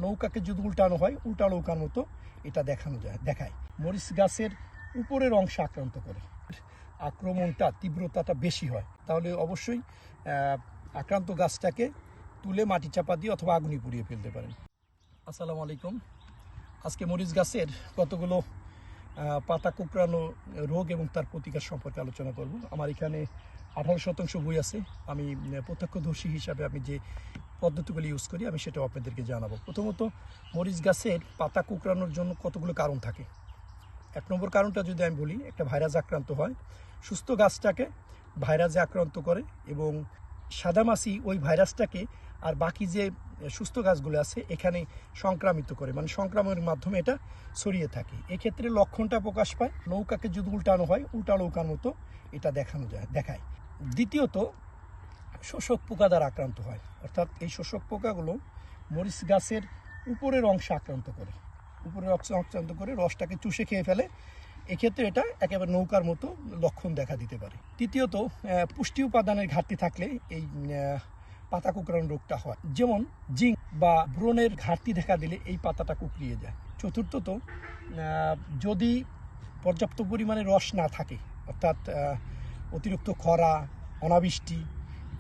নৌকাকে যদি উল্টানো হয় উল্টা নৌকার মতো এটা দেখায়। মরিচ গাছের উপরের অংশ আক্রান্ত করে, আক্রমণটা তীব্রতাটা বেশি হয়, তাহলে অবশ্যই আক্রান্ত গাছটাকে তুলে মাটি চাপা দিয়ে অথবা আগুনে পুড়িয়ে ফেলতে পারেন। আসসালামু আলাইকুম। আজকে মরিচ গাছের কতগুলো পাতা কুঁকড়ানো রোগ এবং তার প্রতিকার সম্পর্কে আলোচনা করব। আমার এখানে 18% বই আছে। আমি প্রত্যক্ষদর্শী হিসাবে আমি যে পদ্ধতিগুলি ইউজ করি আমি সেটাও আপনাদেরকে জানাবো। প্রথমত, মরিচ গাছের পাতা কুঁকড়ানোর জন্য কতগুলো কারণ থাকে। 1 নম্বর কারণটা যদি আমি বলি, একটা ভাইরাস আক্রান্ত হয়, সুস্থ গাছটাকে ভাইরাসে আক্রান্ত করে এবং সাদামাছি ওই ভাইরাসটাকে আর বাকি যে সুস্থ গাছগুলো আছে এখানে সংক্রামিত করে, মানে সংক্রমণের মাধ্যমে এটা ছড়িয়ে থাকে। এক্ষেত্রে লক্ষণটা প্রকাশ পায়, নৌকাকে যদি উল্টানো হয় উল্টা নৌকার মতো এটা দেখায়। দ্বিতীয়ত, শোষক পোকা দ্বারা আক্রান্ত হয়, অর্থাৎ এই শোষক পোকাগুলো মরিচ গাছের উপরের অংশ আক্রান্ত করে রসটাকে চুষে খেয়ে ফেলে। এক্ষেত্রে এটা একেবারে নৌকার মতো লক্ষণ দেখা দিতে পারে। তৃতীয়ত, পুষ্টি উপাদানের ঘাটতি থাকলে এই পাতা কুঁকড়ানো রোগটা হয়, যেমন জিঙ্ক বা ব্রোনের ঘাটতি দেখা দিলে এই পাতাটা কুঁকড়িয়ে যায়। চতুর্থত, যদি পর্যাপ্ত পরিমাণে রস না থাকে, অর্থাৎ অতিরিক্ত খরা, অনাবৃষ্টি,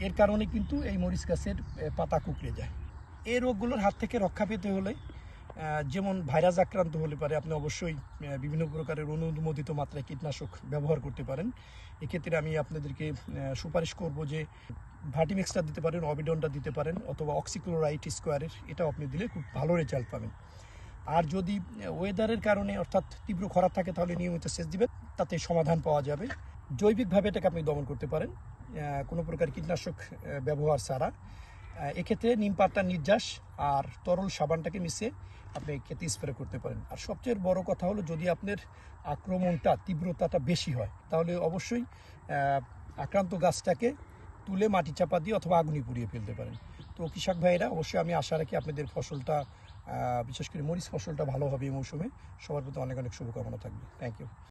এর কারণে কিন্তু এই মরিচ গাছের পাতা কুঁকড়ে যায়। এই রোগগুলোর হাত থেকে রক্ষা পেতে হলে, যেমন ভাইরাস আক্রান্ত হলে পারে, আপনি অবশ্যই বিভিন্ন প্রকারের অনুমোদিত মাত্রায় কীটনাশক ব্যবহার করতে পারেন। এক্ষেত্রে আমি আপনাদেরকে সুপারিশ করব যে ভার্টিমেক্সটা দিতে পারেন, অবিডনটা দিতে পারেন, অথবা অক্সিক্লোরাইড স্কোয়ারের, এটাও আপনি দিলে খুব ভালো রেজাল্ট পাবেন। আর যদি ওয়েদারের কারণে অর্থাৎ তীব্র খরা থাকে তাহলে নিয়মিত সেচ দিবেন, তাতে সমাধান পাওয়া যাবে। জৈবিকভাবে এটাকে আপনি দমন করতে পারেন কোনো প্রকার কীটনাশক ব্যবহার ছাড়া। এক্ষেত্রে নিম পাতার নির্যাস আর তরল সাবানটাকে মিশিয়ে আপনি ক্ষেতে স্প্রে করতে পারেন। আর সবচেয়ে বড় কথা হলো, যদি আপনার আক্রমণটা তীব্রতাটা বেশি হয় তাহলে অবশ্যই আক্রান্ত গাছটাকে তুলে মাটি চাপা দিয়ে অথবা আগুনে পুড়িয়ে ফেলতে পারেন। তো কৃষক ভাইয়েরা, অবশ্যই আমি আশা রাখি আপনাদের ফসলটা, বিশেষ করে মরিচ ফসলটা ভালো হবে এই মৌসুমে। সবার প্রতি অনেক অনেক শুভকামনা থাকবে। Thank you.